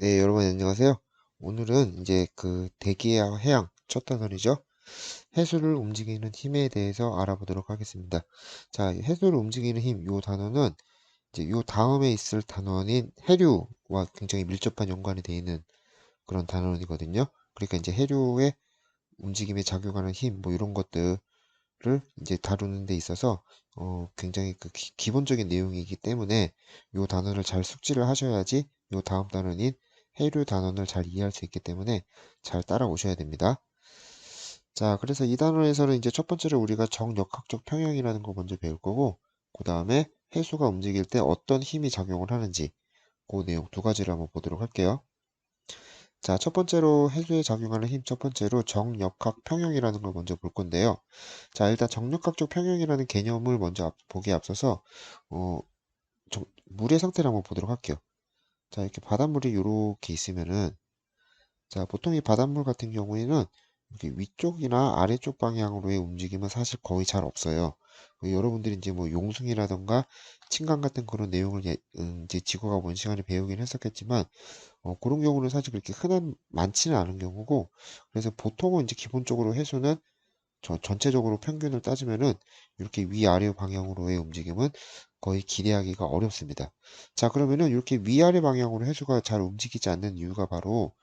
네, 여러분 안녕하세요. 오늘은 이제 그 대기와 해양 첫 단원이죠. 해수를 움직이는 힘에 대해서 알아보도록 하겠습니다. 자, 해수를 움직이는 힘, 요 단어는 이제 요 다음에 있을 단원인 해류와 굉장히 밀접한 연관이 되어 있는 그런 단원이거든요. 그러니까 이제 해류의 움직임에 작용하는 힘, 뭐 이런 것들을 이제 다루는 데 있어서 굉장히 그 기본적인 내용이기 때문에 요 단어를 잘 숙지를 하셔야지 요 다음 단원인 해류 단원을 잘 이해할 수 있기 때문에 잘 따라오셔야 됩니다. 자, 그래서 이 단원에서는 이제 첫 번째로 우리가 정역학적 평형이라는 거 먼저 배울 거고, 그 다음에 해수가 움직일 때 어떤 힘이 작용을 하는지, 그 내용 두 가지를 한번 보도록 할게요. 자, 첫 번째로 해수에 작용하는 힘 첫 번째로 정역학 평형이라는 걸 먼저 볼 건데요. 자, 일단 정역학적 평형이라는 개념을 먼저 보기에 앞서서 어, 물의 상태를 한번 보도록 할게요. 자, 이렇게 바닷물이 이렇게 있으면은, 자, 보통 이 바닷물 같은 경우에는 이렇게 위쪽이나 아래쪽 방향으로의 움직임은 사실 거의 잘 없어요. 여러분들이 이제 뭐 용숭이라던가 침강 같은 그런 내용을 이제 지구가 본 시간에 배우긴 했었겠지만, 그런 경우는 사실 그렇게 많지는 않은 경우고, 그래서 보통은 이제 기본적으로 해수는 전체적으로 평균을 따지면은 이렇게 위아래 방향으로의 움직임은 거의 기대하기가 어렵습니다. 자, 그러면은 이렇게 위아래 방향으로 해수가 잘 움직이지 않는 이유가 바로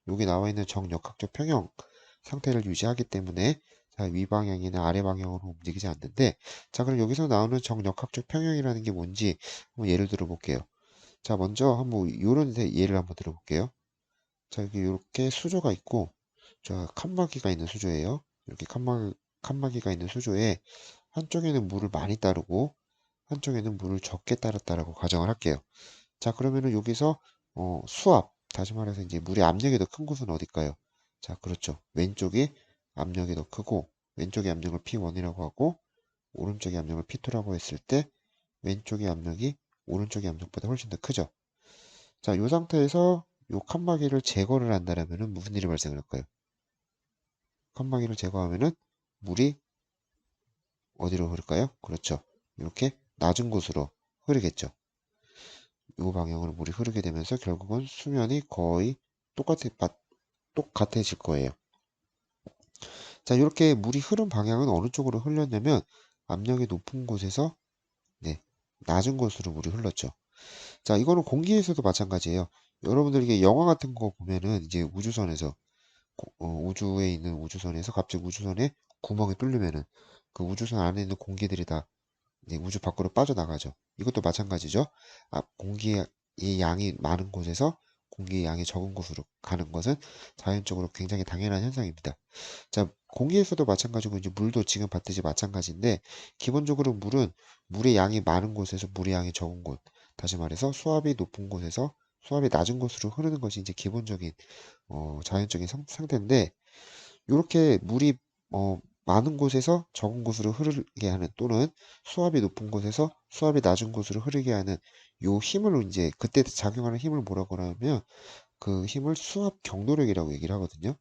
여기 나와 있는 정역학적 평형 상태를 유지하기 때문에 자, 위 방향이나 아래 방향으로 움직이지 않는데, 자, 그럼 여기서 나오는 정역학적 평형이라는 게 뭔지 한번 예를 들어 볼게요. 자, 먼저 한번 요런 예를 한번 들어볼게요. 자, 여기 이렇게 수조가 있고, 자, 칸막이가 있는 수조예요. 이렇게 칸막이가 있는 수조에 한쪽에는 물을 많이 따르고, 한쪽에는 물을 적게 따랐다라고 가정을 할게요. 자, 그러면은 여기서, 다시 말해서 이제 물의 압력이 더 큰 곳은 어딜까요? 자, 그렇죠. 왼쪽이 압력이 더 크고, 왼쪽의 압력을 P1이라고 하고, 오른쪽의 압력을 P2라고 했을 때, 왼쪽의 압력이 오른쪽의 압력보다 훨씬 더 크죠. 자, 이 상태에서 이 칸막이를 제거를 한다면은 무슨 일이 발생할까요? 칸막이를 제거하면은 물이 어디로 흐를까요? 그렇죠. 이렇게 낮은 곳으로 흐르겠죠. 이 방향으로 물이 흐르게 되면서 결국은 수면이 거의 똑같아질 거예요. 자, 이렇게 물이 흐른 방향은 어느 쪽으로 흘렸냐면 압력이 높은 곳에서 네, 낮은 곳으로 물이 흘렀죠. 자, 이거는 공기에서도 마찬가지예요. 여러분들 이게 영화 같은 거 보면은 이제 우주선에서 우주에 있는 우주선에서 갑자기 우주선에 구멍이 뚫리면은 그 우주선 안에 있는 공기들이 다 이제 우주 밖으로 빠져나가죠. 이것도 마찬가지죠. 공기의 양이 많은 곳에서 공기의 양이 적은 곳으로 가는 것은 자연적으로 굉장히 당연한 현상입니다. 자, 공기에서도 마찬가지고 이제 물도 지금 봤듯이 마찬가지인데 기본적으로 물의 양이 많은 곳에서 물의 양이 적은 곳, 다시 말해서 수압이 높은 곳에서 수압이 낮은 곳으로 흐르는 것이 이제 기본적인 자연적인 상태인데 이렇게 물이 많은 곳에서 적은 곳으로 흐르게 하는 또는 수압이 높은 곳에서 수압이 낮은 곳으로 흐르게 하는 요 힘을 이제 그때 작용하는 힘을 뭐라고 하냐면 그 힘을 수압 경도력이라고 얘기를 하거든요.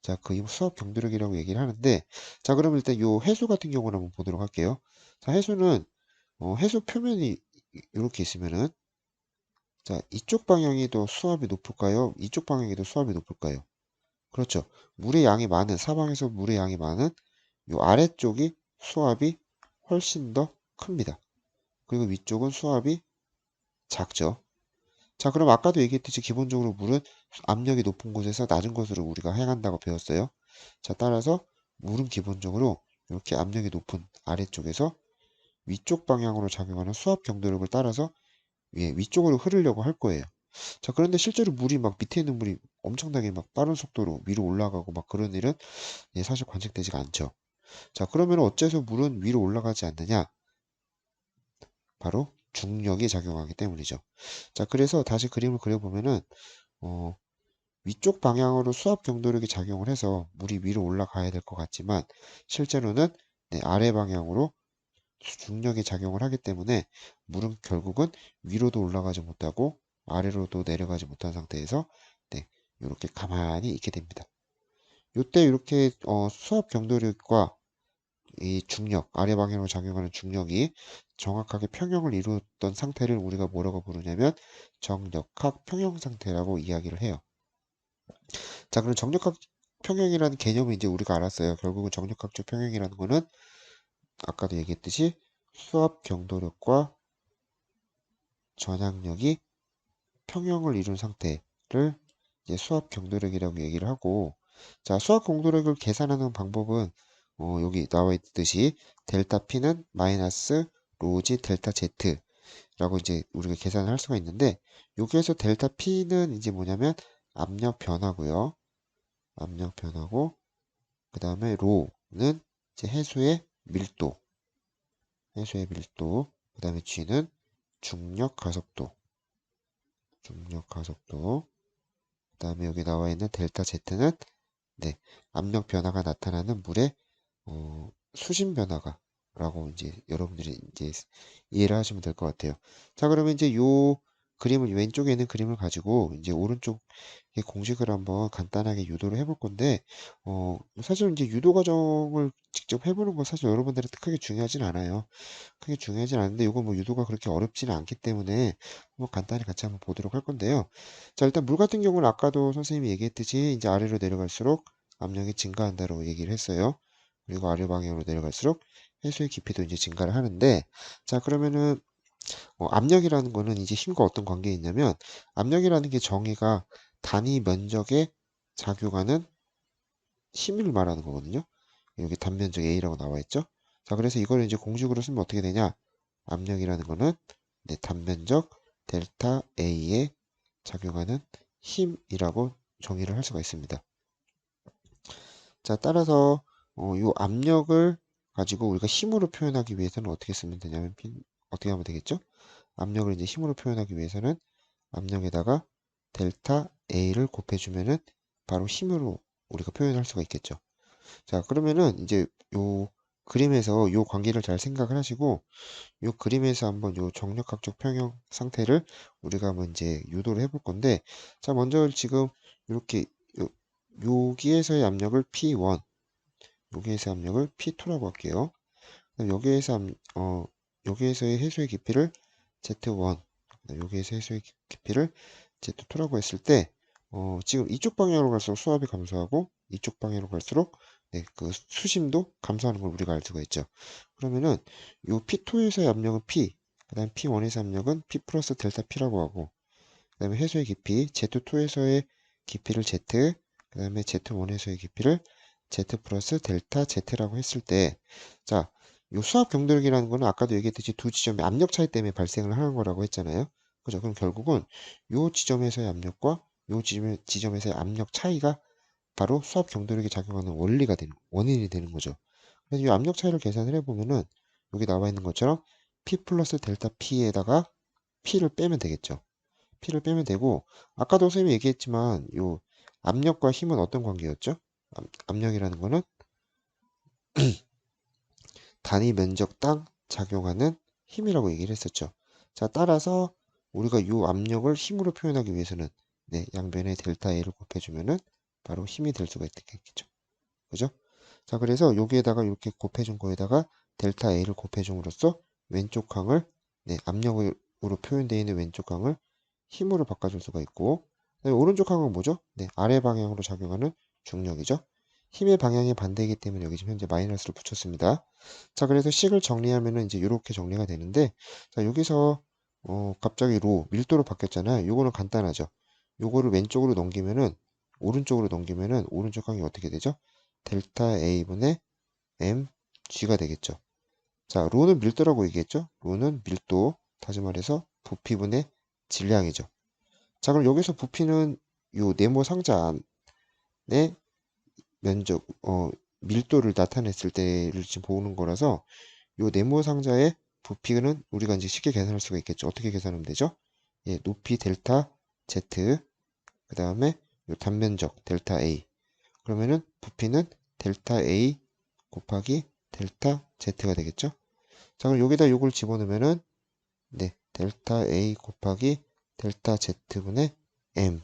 자, 그 힘을 수압 경도력이라고 얘기를 하는데 자, 그러면 일단 요 해수 같은 경우를 한번 보도록 할게요. 자, 해수는 해수 표면이 이렇게 있으면은 자, 이쪽 방향이 더 수압이 높을까요? 이쪽 방향이 더 수압이 높을까요? 그렇죠. 물의 양이 많은, 사방에서 물의 양이 많은 요 아래쪽이 수압이 훨씬 더 큽니다. 그리고 위쪽은 수압이 작죠. 자, 그럼 아까도 얘기했듯이 기본적으로 물은 압력이 높은 곳에서 낮은 곳으로 우리가 행한다고 배웠어요. 자, 따라서 물은 기본적으로 이렇게 압력이 높은 아래쪽에서 위쪽 방향으로 작용하는 수압 경도력을 따라서 위쪽으로 흐르려고 할 거예요. 자, 그런데 실제로 물이 막 밑에 있는 물이 엄청나게 막 빠른 속도로 위로 올라가고 막 그런 일은 사실 관측되지가 않죠. 자, 그러면 어째서 물은 위로 올라가지 않느냐? 바로 중력이 작용하기 때문이죠. 자, 그래서 다시 그림을 그려보면은, 어, 위쪽 방향으로 수압 경도력이 작용을 해서 물이 위로 올라가야 될 것 같지만, 실제로는 아래 방향으로 중력이 작용을 하기 때문에 물은 결국은 위로도 올라가지 못하고 아래로도 내려가지 못한 상태에서 이렇게 가만히 있게 됩니다. 이때 이렇게 수압 경도력과 이 중력, 아래 방향으로 작용하는 중력이 정확하게 평형을 이루었던 상태를 우리가 뭐라고 부르냐면 정력학 평형 상태라고 이야기를 해요. 자, 그럼 정력학 평형이라는 개념을 이제 우리가 알았어요. 결국은 정력학적 평형이라는 거는 아까도 얘기했듯이 수압 경도력과 전향력이 평형을 이룬 상태를 이제 수압 경도력이라고 얘기를 하고, 자, 수압 경도력을 계산하는 방법은 여기 나와 있듯이 델타 P는 마이너스 로지 델타 Z라고 이제 우리가 계산을 할 수가 있는데, 여기에서 델타 P는 이제 뭐냐면 압력 변화고요. 압력 변화고, 그 다음에 로는 이제 해수의 밀도, 그 다음에 G는 중력 가속도, 그 다음에 여기 나와 있는 델타 Z는 네, 압력 변화가 나타나는 물의 수심 변화가라고 이제 여러분들이 이제 이해를 하시면 될 것 같아요. 자, 그러면 이제 요 그림을 왼쪽에 있는 그림을 가지고 이제 오른쪽의 공식을 한번 간단하게 유도를 해볼 건데 사실 이제 유도 과정을 직접 해보는 건 사실 여러분들한테 크게 중요하진 않아요. 크게 중요하진 않은데 이거 뭐 유도가 그렇게 어렵지는 않기 때문에 한번 간단히 같이 한번 보도록 할 건데요. 자, 일단 물 같은 경우는 아까도 선생님이 얘기했듯이 이제 아래로 내려갈수록 압력이 증가한다고 얘기를 했어요. 그리고 아래 방향으로 내려갈수록 해수의 깊이도 이제 증가를 하는데, 자, 그러면은 압력이라는 거는 이제 힘과 어떤 관계에 있냐면, 압력이라는 게 정의가 단위 면적에 작용하는 힘을 말하는 거거든요. 여기 단면적 A라고 나와 있죠. 자, 그래서 이걸 이제 공식으로 쓰면 어떻게 되냐? 압력이라는 거는 네, 단면적 델타 A에 작용하는 힘이라고 정의를 할 수가 있습니다. 자, 따라서 이 압력을 가지고 우리가 힘으로 표현하기 위해서는 어떻게 쓰면 되냐면 어떻게 하면 되겠죠? 압력을 이제 힘으로 표현하기 위해서는 압력에다가 델타 A를 곱해주면은 바로 힘으로 우리가 표현할 수가 있겠죠. 자, 그러면은 이제 요 그림에서 요 관계를 잘 생각을 하시고 요 그림에서 한번 요 정력학적 평형 상태를 우리가 한번 이제 유도를 해볼 건데, 자, 먼저 지금 이렇게 여기에서의 압력을 P1, 여기에서의 압력을 P2라고 할게요. 여기에서의 해수의 깊이를 Z1, 여기에서 해수의 깊이를 Z2라고 했을 때, 지금 이쪽 방향으로 갈수록 수압이 감소하고, 이쪽 방향으로 갈수록, 네, 그 수심도 감소하는 걸 우리가 알 수가 있죠. 그러면은, 요 P2에서의 압력은 P, 그 다음 P1에서 압력은 P 플러스 델타 P라고 하고, 그 다음에 해수의 깊이, Z2에서의 깊이를 Z, 그 다음에 Z1에서의 깊이를 Z 플러스 델타 Z라고 했을 때, 자, 요 수압 경도력이라는 거는 아까도 얘기했듯이 두 지점의 압력 차이 때문에 발생을 하는 거라고 했잖아요. 그죠? 그럼 결국은 요 지점에서의 압력과 요 지점에서의 압력 차이가 바로 수압 경도력이 작용하는 원인이 되는 거죠. 그래서 이 압력 차이를 계산을 해보면은 여기 나와 있는 것처럼 P 플러스 델타 P에다가 P를 빼면 되겠죠. P를 빼면 되고, 아까도 선생님이 얘기했지만 요 압력과 힘은 어떤 관계였죠? 압력이라는 거는 단위 면적당 작용하는 힘이라고 얘기를 했었죠. 자, 따라서 우리가 이 압력을 힘으로 표현하기 위해서는 네, 양변에 델타 A를 곱해주면은 바로 힘이 될 수가 있겠죠. 그죠? 자, 그래서 여기에다가 이렇게 곱해준 거에다가 델타 A를 곱해줌으로써 왼쪽 항을 네, 압력으로 표현되어 있는 왼쪽 항을 힘으로 바꿔줄 수가 있고, 그다음에 오른쪽 항은 뭐죠? 네, 아래 방향으로 작용하는 중력이죠. 힘의 방향이 반대이기 때문에 여기 지금 현재 마이너스를 붙였습니다. 자, 그래서 식을 정리하면은 이제 이렇게 정리가 되는데, 자, 여기서 갑자기 밀도로 바뀌었잖아요. 요거는 간단하죠. 요거를 왼쪽으로 넘기면은 오른쪽 항이 어떻게 되죠? 델타 A분의 mg가 되겠죠. 자, 로는 밀도라고 얘기했죠. 로는 밀도, 다시 말해서 부피분의 질량이죠. 자, 그럼 여기서 부피는 요 네모 상자 안에 면적, 밀도를 나타냈을 때를 지금 보는 거라서 요 네모 상자의 부피는 우리가 이제 쉽게 계산할 수가 있겠죠. 어떻게 계산하면 되죠? 예, 높이 델타 Z, 그 다음에 요 단면적 델타 A. 그러면은 부피는 델타 A 곱하기 델타 Z가 되겠죠. 자, 그럼 여기다 요걸 집어넣으면은 네, 델타 A 곱하기 델타 Z분의 M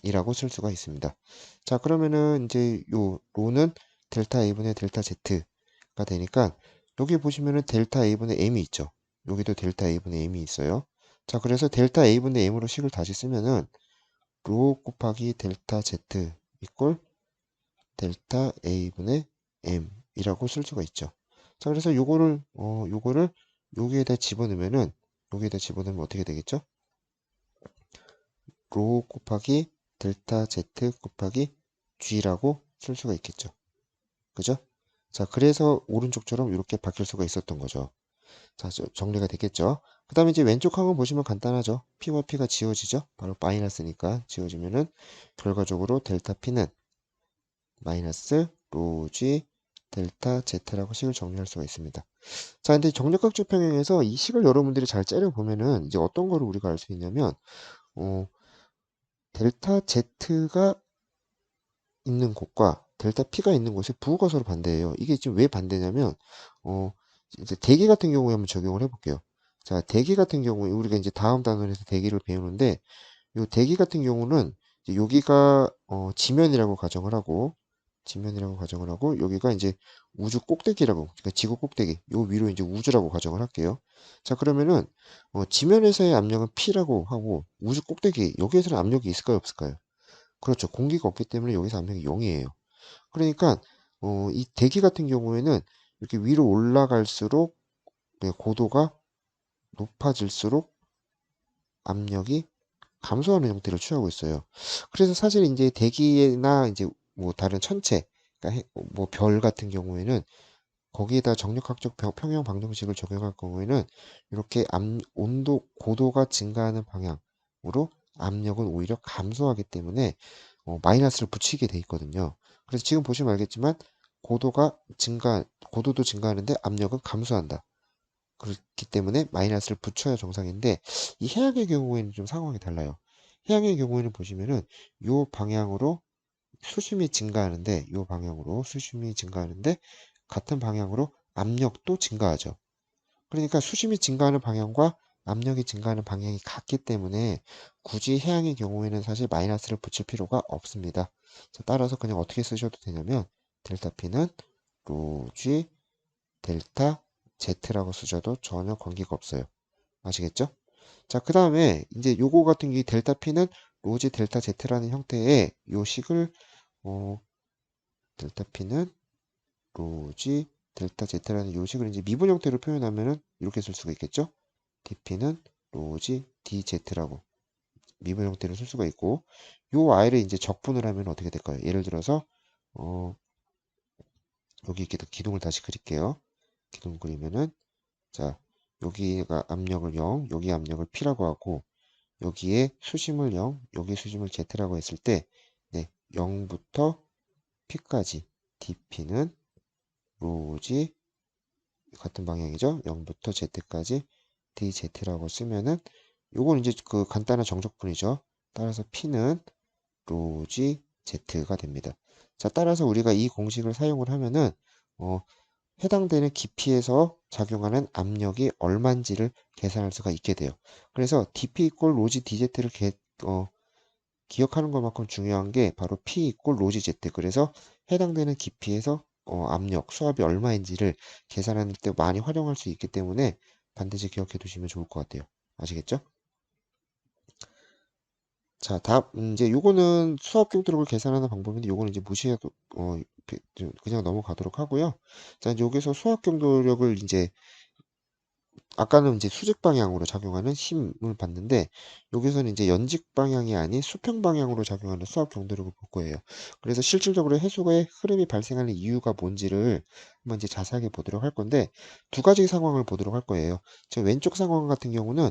이라고 쓸 수가 있습니다. 자, 그러면은 이제 요 로는 델타 A분의 델타 Z, 되니까 여기 보시면은 델타 A분의 M이 있죠. 여기도 델타 A분의 M이 있어요. 자, 그래서 델타 A분의 M으로 식을 다시 쓰면은 로 곱하기 델타 Z 이꼴 델타 A분의 M이라고 쓸 수가 있죠. 자, 그래서 요거를 여기에다 집어넣으면은 여기에다 집어넣으면 어떻게 되겠죠? 로 곱하기 델타 Z 곱하기 G라고 쓸 수가 있겠죠. 그죠? 자, 그래서 오른쪽처럼 이렇게 바뀔 수가 있었던 거죠. 자, 정리가 됐겠죠? 그 다음에 이제 왼쪽 항은 보시면 간단하죠. P와 P가 지워지죠? 바로 마이너스니까 지워지면은 결과적으로 델타 P는 마이너스 로지 델타 Z라고 식을 정리할 수가 있습니다. 자, 근데 정력각적 평형에서 이 식을 여러분들이 잘 째려보면은 이제 어떤 거를 우리가 알 수 있냐면, 델타 Z가 있는 곳과 델타 P가 있는 곳의 부호가 서로 반대예요. 이게 지금 왜 반대냐면, 이제 대기 같은 경우에 한번 적용을 해볼게요. 자, 대기 같은 경우에 우리가 이제 다음 단원에서 대기를 배우는데, 요 대기 같은 경우는 이제 여기가 지면이라고 가정을 하고 여기가 이제 우주 꼭대기라고, 그러니까 지구 꼭대기, 요 위로 이제 우주라고 가정을 할게요. 자, 그러면은 지면에서의 압력은 P라고 하고 우주 꼭대기 여기에서는 압력이 있을까요, 없을까요? 그렇죠. 공기가 없기 때문에 여기서 압력이 0이에요. 그러니까 이 대기 같은 경우에는 이렇게 위로 올라갈수록 고도가 높아질수록 압력이 감소하는 형태를 취하고 있어요. 그래서 사실 이제 대기나 이제 뭐 다른 천체, 그러니까 뭐 별 같은 경우에는 거기에다 정력학적 평형 방정식을 적용할 경우에는 이렇게 온도, 고도가 증가하는 방향으로 압력은 오히려 감소하기 때문에 마이너스를 붙이게 돼 있거든요. 그래서 지금 보시면 알겠지만 고도도 증가하는데 압력은 감소한다. 그렇기 때문에 마이너스를 붙여야 정상인데 이 해양의 경우에는 좀 상황이 달라요. 해양의 경우에는 보시면은 요 방향으로 수심이 증가하는데 같은 방향으로 압력도 증가하죠. 그러니까 수심이 증가하는 방향과 압력이 증가하는 방향이 같기 때문에 굳이 해양의 경우에는 사실 마이너스를 붙일 필요가 없습니다. 자, 따라서 그냥 어떻게 쓰셔도 되냐면 델타 P는 로G 델타 Z라고 쓰셔도 전혀 관계가 없어요. 아시겠죠? 자, 그 다음에 이제 요거 같은 게 델타 P는 로지 델타 Z라는 형태의 요 식을 델타 P는 로지 델타 Z라는 요식을 이제 미분 형태로 표현하면은 이렇게 쓸 수가 있겠죠? dP는 로지 DZ라고 미분 형태로 쓸 수가 있고 요 I를 이제 적분을 하면 어떻게 될까요? 예를 들어서 여기 이렇게 기둥을 다시 그릴게요. 기둥 그리면은 자, 여기가 압력을 0, 여기 압력을 P라고 하고 여기에 수심을 0, 여기 수심을 Z라고 했을 때 네, 0부터 P까지 dP는 로지 같은 방향이죠. 0부터 Z까지 DZ라고 쓰면은 요건 이제 그 간단한 정적분이죠. 따라서 P는 로지 Z가 됩니다. 자, 따라서 우리가 이 공식을 사용을 하면은 해당되는 깊이에서 작용하는 압력이 얼마인지를 계산할 수가 있게 돼요. 그래서 dP 이꼴 로지 DZ를 기억하는 것만큼 중요한 게 바로 P 이꼴 로지 Z. 그래서 해당되는 깊이에서 압력, 수압이 얼마인지를 계산할 때 많이 활용할 수 있기 때문에 반드시 기억해 두시면 좋을 것 같아요. 아시겠죠? 자, 이제 요거는 수압 경도력을 계산하는 방법인데 요거는 이제 무시해도 그냥 넘어가도록 하고요. 자, 이제 여기서 수압 경도력을 이제 아까는 이제 수직 방향으로 작용하는 힘을 봤는데 여기서는 이제 연직 방향이 아닌 수평 방향으로 작용하는 수압 경도력을 볼 거예요. 그래서 실질적으로 해수의 흐름이 발생하는 이유가 뭔지를 한번 이제 자세하게 보도록 할 건데 두 가지 상황을 보도록 할 거예요. 지금 왼쪽 상황 같은 경우는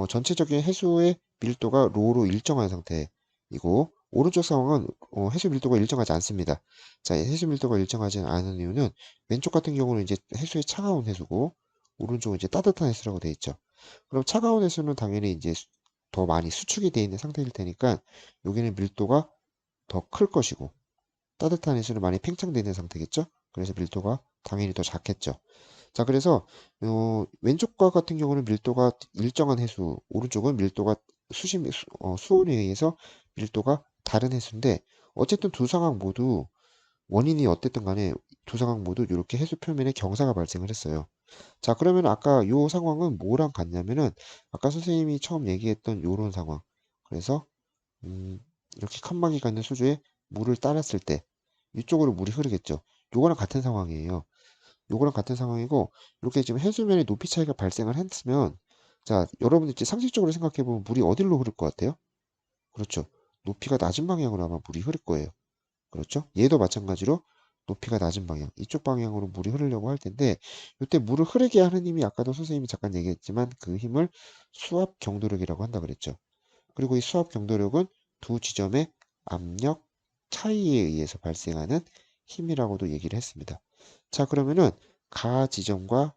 전체적인 해수의 밀도가 로로 일정한 상태이고 오른쪽 상황은 해수 밀도가 일정하지 않습니다. 자, 해수 밀도가 일정하지 않은 이유는 왼쪽 같은 경우는 이제 해수의 차가운 해수고 오른쪽은 이제 따뜻한 해수라고 되어 있죠. 그럼 차가운 해수는 당연히 이제 더 많이 수축이 되어 있는 상태일 테니까 여기는 밀도가 더 클 것이고 따뜻한 해수는 많이 팽창되어 있는 상태겠죠. 그래서 밀도가 당연히 더 작겠죠. 자, 그래서 왼쪽과 같은 경우는 밀도가 일정한 해수, 오른쪽은 밀도가 수온에 의해서 밀도가 다른 해수인데 어쨌든 두 상황 모두 원인이 어땠든 간에 두 상황 모두 이렇게 해수 표면에 경사가 발생을 했어요. 자, 그러면 아까 요 상황은 뭐랑 같냐면은 아까 선생님이 처음 얘기했던 요런 상황. 그래서 이렇게 칸막이가 있는 수조에 물을 따랐을 때 이쪽으로 물이 흐르겠죠. 요거랑 같은 상황이에요. 요거랑 같은 상황이고 이렇게 지금 해수면의 높이 차이가 발생을 했으면 자, 여러분들 이제 상식적으로 생각해 보면 물이 어디로 흐를 것 같아요? 그렇죠. 높이가 낮은 방향으로 아마 물이 흐를 거예요. 그렇죠? 얘도 마찬가지로 높이가 낮은 방향, 이쪽 방향으로 물이 흐르려고 할 텐데 이때 물을 흐르게 하는 힘이 아까도 선생님이 잠깐 얘기했지만 그 힘을 수압 경도력이라고 한다 그랬죠. 그리고 이 수압 경도력은 두 지점의 압력 차이에 의해서 발생하는 힘이라고도 얘기를 했습니다. 자, 그러면은 가 지점과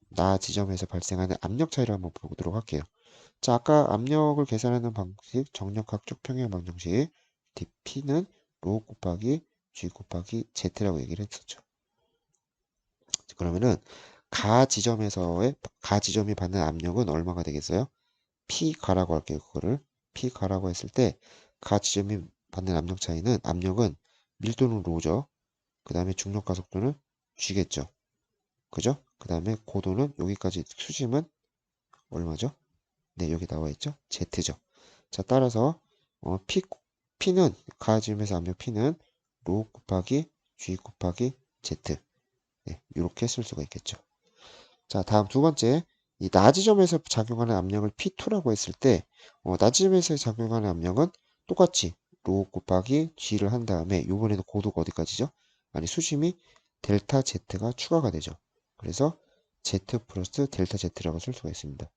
나 지점에서 발생하는 압력 차이를 한번 보도록 할게요. 자, 아까 압력을 계산하는 방식, 정력학적 평형 방정식, dp는 로 곱하기 g 곱하기 z라고 얘기를 했었죠. 그러면은 가 지점이 받는 압력은 얼마가 되겠어요? p 가라고 할게요. 그거를 p 가라고 했을 때 가 지점이 받는 압력 차이는 압력은 밀도는 로죠. 그 다음에 중력 가속도는 g겠죠. 그죠? 그 다음에 고도는 여기까지 수심은 얼마죠? 네, 여기 나와 있죠? Z죠. 자, 따라서 P는 가지음에서 압력 P는 로 곱하기 G 곱하기 Z. 네, 이렇게 쓸 수가 있겠죠. 자, 다음 두 번째. 이 나지점에서 작용하는 압력을 P2라고 했을 때 나지점에서 작용하는 압력은 똑같이 로 곱하기 G를 한 다음에 이번에는 고도가 어디까지죠? 아니, 수심이 델타 Z가 추가가 되죠. 그래서 Z 플러스 델타 Z라고 쓸 수가 있습니다.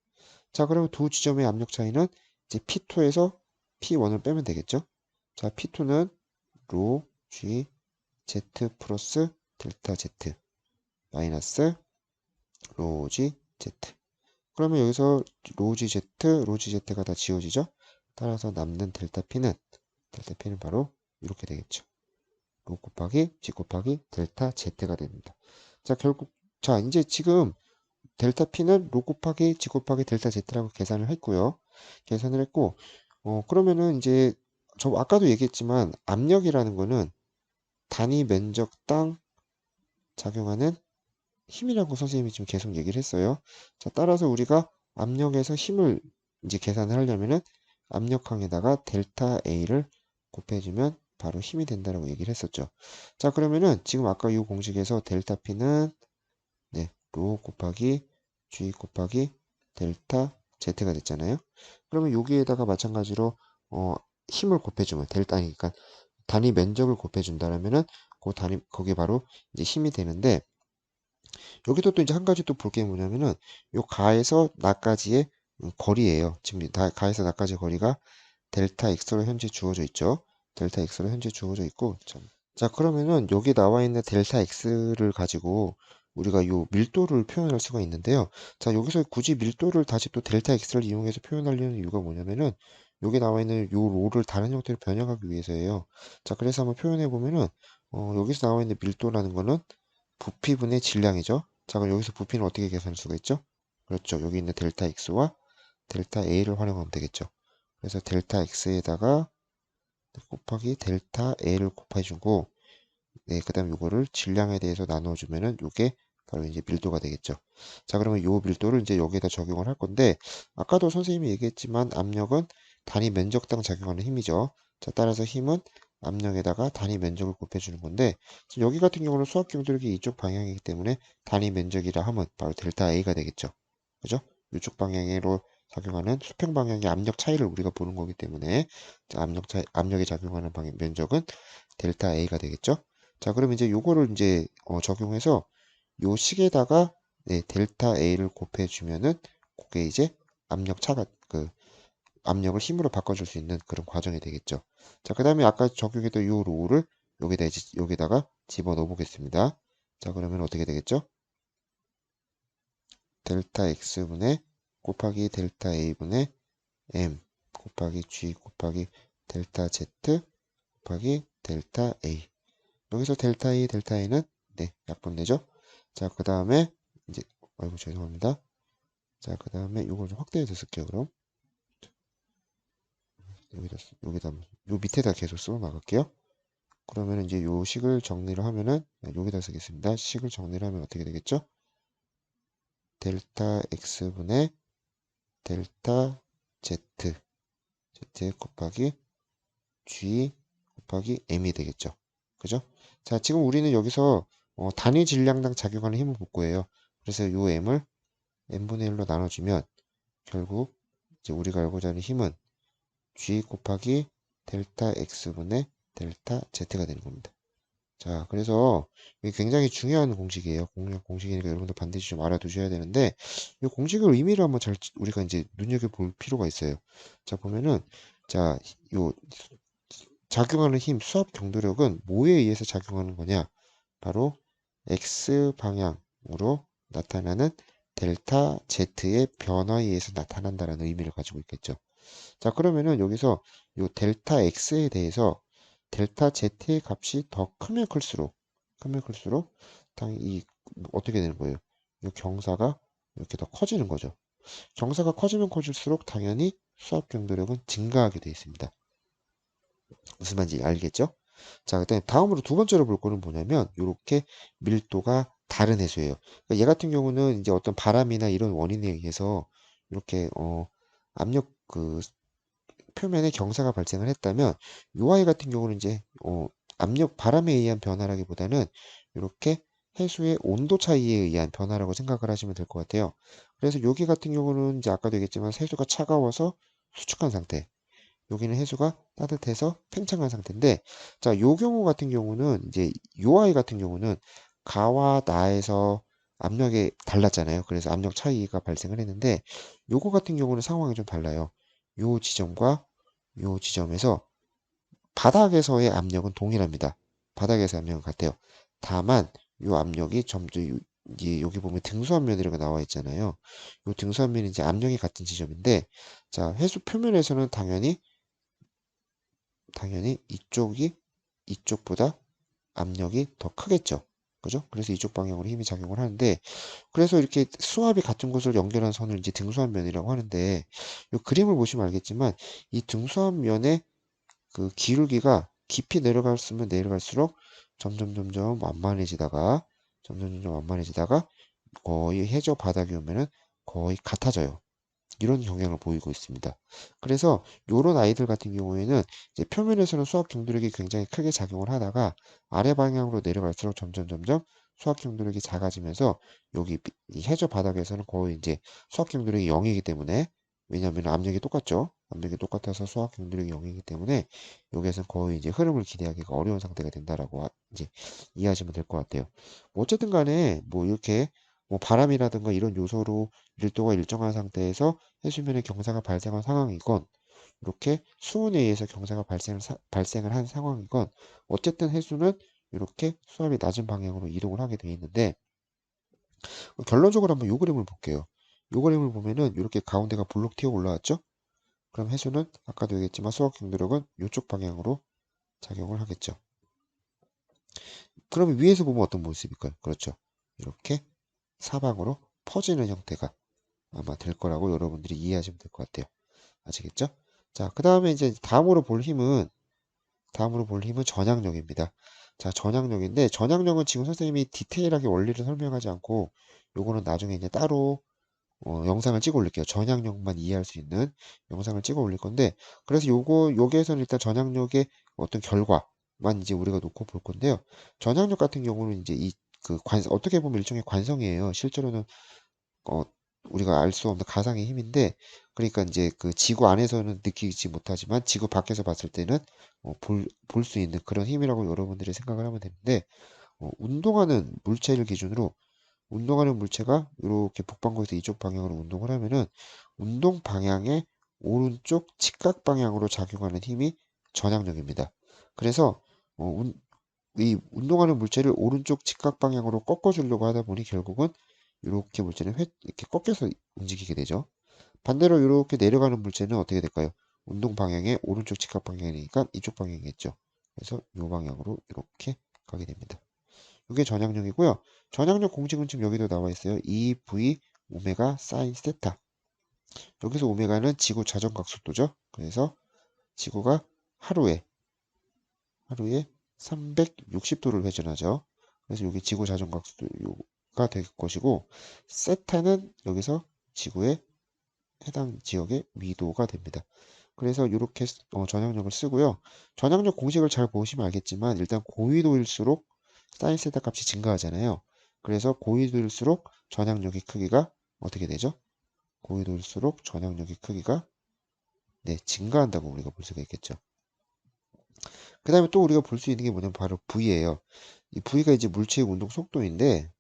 자, 그러면 두 지점의 압력 차이는 이제 P2에서 P1을 빼면 되겠죠? 자, P2는 로 G Z 플러스 델타 Z 마이너스 로 G Z. 그러면 여기서 로 G Z, 로 G Z가 다 지워지죠? 따라서 남는 델타 P는 바로 이렇게 되겠죠. 로 곱하기 G 곱하기 델타 Z가 됩니다. 자, 결국 자, 이제 지금 델타 P는 로 곱하기 G 곱하기 델타 Z라고 계산을 했고요. 계산을 했고, 그러면은 이제 저 아까도 얘기했지만 압력이라는 거는 단위 면적당 작용하는 힘이라고 선생님이 지금 계속 얘기를 했어요. 자, 따라서 우리가 압력에서 힘을 이제 계산을 하려면은 압력항에다가 델타 A를 곱해주면 바로 힘이 된다라고 얘기를 했었죠. 자, 그러면은 지금 아까 이 공식에서 델타 P는 네, 로 곱하기 G 곱하기 델타 Z가 됐잖아요. 그러면 여기에다가 마찬가지로 힘을 곱해주면 그러니까 단위 면적을 곱해준다라면은 그 단위 거기 바로 이제 힘이 되는데 여기도 또 이제 한 가지 또 볼 게 뭐냐면은 요 가에서 나까지의 거리예요. 지금 가에서 나까지 거리가 델타 x로 현재 주어져 있죠. 델타 x로 현재 주어져 있고 자, 그러면은 여기 나와 있는 델타 x를 가지고 우리가 요 밀도를 표현할 수가 있는데요. 자, 여기서 굳이 밀도를 다시 또 델타 x를 이용해서 표현하려는 이유가 뭐냐면은 여기 나와 있는 요 로를 다른 형태로 변형하기 위해서예요. 자, 그래서 한번 표현해 보면은 여기서 나와 있는 밀도라는 거는 부피분의 질량이죠. 자, 그럼 여기서 부피는 어떻게 계산할 수가 있죠? 그렇죠. 여기 있는 델타 x와 델타 a를 활용하면 되겠죠. 그래서 델타 x에다가 곱하기 델타 a를 곱해주고 네, 그 다음 요거를 질량에 대해서 나눠주면은 요게 바로 이제 밀도가 되겠죠. 자, 그러면 요 밀도를 이제 여기에다 적용을 할 건데 아까도 선생님이 얘기했지만 압력은 단위 면적당 작용하는 힘이죠. 자, 따라서 힘은 압력에다가 단위 면적을 곱해주는 건데 지금 여기 같은 경우는 수학 경도력이 이쪽 방향이기 때문에 단위 면적이라 하면 바로 델타 A가 되겠죠. 그죠? 이쪽 방향으로 작용하는 수평 방향의 압력 차이를 우리가 보는 거기 때문에 자, 압력에 작용하는 방향 면적은 델타 A가 되겠죠. 자, 그럼 이제 요거를 이제 적용해서 요 식에다가 네, 델타 A를 곱해주면은 그게 이제 압력을 힘으로 바꿔줄 수 있는 그런 과정이 되겠죠. 자, 그 다음에 아까 적용했던 요 로를 여기다가 집어넣어 보겠습니다. 자, 그러면 어떻게 되겠죠? 델타 X분의 곱하기 델타 A분의 M 곱하기 G 곱하기 델타 Z 곱하기 델타 A. 여기서 델타 E, 델타 A는 네, 약분되죠? 자, 그 다음에 이제 아이고 죄송합니다. 자, 그 다음에 이걸 좀 확대해서 쓸게요. 그럼 여기다 요 밑에다 계속 쓰고 나갈게요. 그러면 이제 요 식을 정리를 하면은 여기다 쓰겠습니다. 식을 정리를 하면 어떻게 되겠죠? 델타 x분의 델타 z 곱하기 g 곱하기 m이 되겠죠. 그죠? 자, 지금 우리는 여기서 단위 질량당 작용하는 힘을 볼 거예요. 그래서 요 m을 n분의 1로 나눠주면 결국 이제 우리가 알고자 하는 힘은 g 곱하기 델타 x분의 델타 z가 되는 겁니다. 자, 그래서 이게 굉장히 중요한 공식이에요. 공식이니까 여러분들 반드시 좀 알아두셔야 되는데, 이 공식의 의미를 한번 잘 우리가 이제 눈여겨볼 필요가 있어요. 자, 보면은, 자, 요 작용하는 힘, 수압 경도력은 뭐에 의해서 작용하는 거냐? 바로 x 방향으로 나타나는 델타 z의 변화에 의해서 나타난다는 의미를 가지고 있겠죠. 자, 그러면은 여기서 요 델타 x에 대해서 델타 z의 값이 더 크면 클수록 당연히 어떻게 되는 거예요? 이 경사가 이렇게 더 커지는 거죠. 경사가 커지면 커질수록 당연히 수압 경도력은 증가하게 되어 있습니다. 무슨 말인지 알겠죠? 자, 그다음에 다음으로 두 번째로 볼 거는 뭐냐면 이렇게 밀도가 다른 해수예요. 그러니까 얘 같은 경우는 이제 어떤 바람이나 이런 원인에 의해서 이렇게 압력 표면에 경사가 발생을 했다면 요 아이 같은 경우는 이제 압력 바람에 의한 변화라기보다는 이렇게 해수의 온도 차이에 의한 변화라고 생각을 하시면 될 것 같아요. 그래서 여기 같은 경우는 이제 아까도 얘기했지만 해수가 차가워서 수축한 상태. 여기는 해수가 따뜻해서 팽창한 상태인데, 자, 요 경우 같은 경우는 이제 요 아이 같은 경우는 가와 나에서 압력이 달랐잖아요. 그래서 압력 차이가 발생을 했는데, 요거 같은 경우는 상황이 좀 달라요. 요 지점과 요 지점에서 바닥에서의 압력은 동일합니다. 바닥에서 압력은 같아요. 다만 요 압력이 점점 이제 여기 보면 등수압면이라고 나와 있잖아요. 요 등수압면이 이제 압력이 같은 지점인데, 자, 해수 표면에서는 당연히 이쪽보다 압력이 더 크겠죠. 그죠? 그래서 이쪽 방향으로 힘이 작용을 하는데, 그래서 이렇게 수압이 같은 곳을 연결한 선을 이제 등수압면이라고 하는데, 이 그림을 보시면 알겠지만, 이 등수압면의 그 기울기가 깊이 내려갔으면 내려갈수록 점점 완만해지다가 거의 해저 바닥이 오면은 거의 같아져요. 이런 경향을 보이고 있습니다. 그래서 이런 아이들 같은 경우에는 이제 표면에서는 수압 경도력이 굉장히 크게 작용을 하다가 아래 방향으로 내려갈수록 점점 수압 경도력이 작아지면서 여기 이 해저 바닥에서는 거의 이제 수압 경도력이 0이기 때문에, 왜냐하면 압력이 똑같죠. 압력이 똑같아서 수압 경도력이 0이기 때문에 여기에서는 거의 이제 흐름을 기대하기가 어려운 상태가 된다라고 이제 이해하시면 될 것 같아요. 어쨌든 간에 뭐 이렇게 뭐 바람이라든가 이런 요소로 밀도가 일정한 상태에서 해수면에 경사가 발생한 상황이건, 이렇게 수온에 의해서 경사가 발생을 한 상황이건, 어쨌든 해수는 이렇게 수압이 낮은 방향으로 이동을 하게 되어 있는데, 결론적으로 한번 요 그림을 볼게요. 요 그림을 보면은 이렇게 가운데가 볼록 튀어 올라왔죠? 그럼 해수는 아까도 얘기했지만 수압 경도력은 이쪽 방향으로 작용을 하겠죠. 그러면 위에서 보면 어떤 모습일까요? 그렇죠. 이렇게 사방으로 퍼지는 형태가 아마 될 거라고 여러분들이 이해하시면 될 것 같아요. 아시겠죠? 자, 그 다음에 이제 다음으로 볼 힘은 전향력입니다. 자, 전향력인데, 전향력은 지금 선생님이 디테일하게 원리를 설명하지 않고, 요거는 나중에 이제 따로 영상을 찍어 올릴게요. 전향력만 이해할 수 있는 영상을 찍어 올릴 건데, 그래서 여기에서는 일단 전향력의 어떤 결과만 이제 우리가 놓고 볼 건데요. 전향력 같은 경우는 이제 어떻게 보면 일종의 관성이에요. 실제로는 어, 우리가 알 수 없는 가상의 힘인데, 그러니까 이제 그 지구 안에서는 느끼지 못하지만 지구 밖에서 봤을 때는 볼 수 있는 그런 힘이라고 여러분들이 생각을 하면 되는데, 운동하는 물체가 이렇게 북방구에서 이쪽 방향으로 운동을 하면은 운동 방향의 오른쪽 직각 방향으로 작용하는 힘이 전향력입니다. 그래서 어, 운- 이 운동하는 물체를 오른쪽 직각 방향으로 꺾어주려고 하다 보니 결국은 이렇게 물체는 이렇게 꺾여서 움직이게 되죠. 반대로 이렇게 내려가는 물체는 어떻게 될까요? 운동 방향의 오른쪽 직각 방향이니까 이쪽 방향이겠죠. 그래서 이 방향으로 이렇게 가게 됩니다. 이게 전향력이고요. 전향력 공식은 지금 여기도 나와 있어요. EV 오메가 사인 세타. 여기서 오메가는 지구 자전각 속도죠. 그래서 지구가 하루에 360도를 회전하죠. 그래서 여기 지구 자전거가 될 것이고, 세타는 여기서 지구의 해당 지역의 위도가 됩니다. 그래서 이렇게 전향력을 쓰고요. 전향력 공식을 잘 보시면 알겠지만 일단 고위도일수록 사인 세타 값이 증가하잖아요. 그래서 고위도일수록 전향력의 크기가 어떻게 되죠? 고위도일수록 전향력의 크기가 네, 증가한다고 우리가 볼 수가 있겠죠. 그 다음에 또 우리가 볼 수 있는 게 뭐냐면 바로 V예요. 이 V가 이제 물체의 운동 속도인데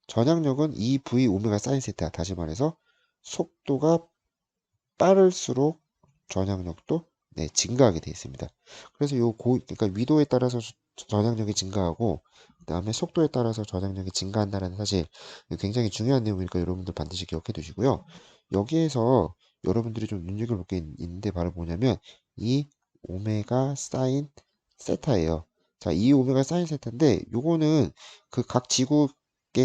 전향력은 2V 오메가 사인 세타. 다시 말해서 속도가 빠를수록 전향력도 네, 증가하게 되어 있습니다. 그래서 그러니까 위도에 따라서 전향력이 증가하고 그다음에 속도에 따라서 전향력이 증가한다는 사실 굉장히 중요한 내용이니까 여러분들 반드시 기억해 두시고요. 여기에서 여러분들이 좀 눈여겨볼 게 있는데 바로 뭐냐면 이 오메가 사인 세타예요. 자, 이 오메가 사인 세타인데 요거는 그 각 지구의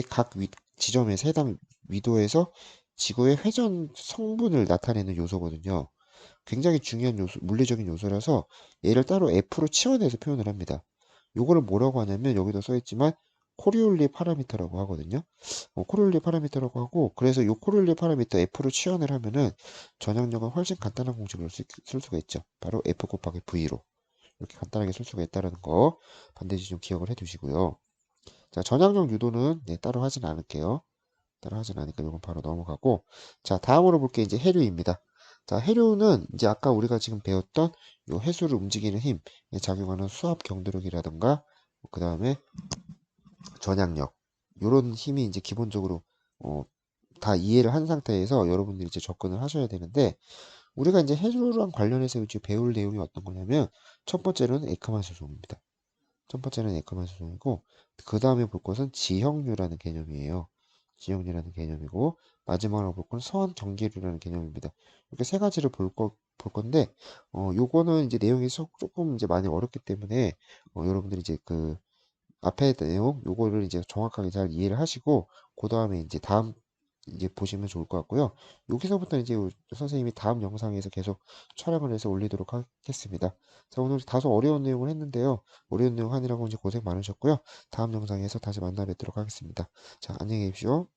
각 지점에서 해당 위도에서 지구의 회전 성분을 나타내는 요소거든요. 굉장히 중요한 요소, 물리적인 요소라서 얘를 따로 F로 치환해서 표현을 합니다. 요거를 뭐라고 하냐면 여기도 써있지만 코리올리 파라미터라고 하거든요. 코리올리 파라미터라고 하고 그래서 요 코리올리 파라미터 F로 치환을 하면은 전향력은 훨씬 간단한 공식을 쓸 수가 있죠. 바로 F 곱하기 V로 이렇게 간단하게 쓸 수가 있다는 거 반드시 좀 기억을 해 두시고요. 자, 전향력 유도는 네, 따로 하진 않을게요. 따로 하진 않으니까 이건 바로 넘어가고 자, 다음으로 볼 게 이제 해류입니다. 자, 해류는 이제 아까 우리가 지금 배웠던 요 해수를 움직이는 힘에 작용하는 수압 경도력이라든가 그 다음에 전향력 요런 힘이 이제 기본적으로 어, 다 이해를 한 상태에서 여러분들이 이제 접근을 하셔야 되는데 우리가 이제 해류랑 관련해서 이제 배울 내용이 어떤 거냐면 첫 번째로는 에크만 수송입니다. 첫 번째는 에크만 수송이고 그 다음에 볼 것은 지형류라는 개념이에요. 지형류라는 개념이고 마지막으로 볼 건 서원 경계류라는 개념입니다. 이렇게 세 가지를 볼 건데 요거는 이제 내용이 조금 이제 많이 어렵기 때문에 여러분들이 이제 그 앞에 내용 요거를 이제 정확하게 잘 이해를 하시고 그 다음에 이제 다음 이제 보시면 좋을 것 같고요. 여기서부터 이제 선생님이 다음 영상에서 계속 촬영을 해서 올리도록 하겠습니다. 자, 오늘 다소 어려운 내용을 했는데요. 어려운 내용 하느라고 이제 고생 많으셨고요. 다음 영상에서 다시 만나 뵙도록 하겠습니다. 자, 안녕히 계십시오.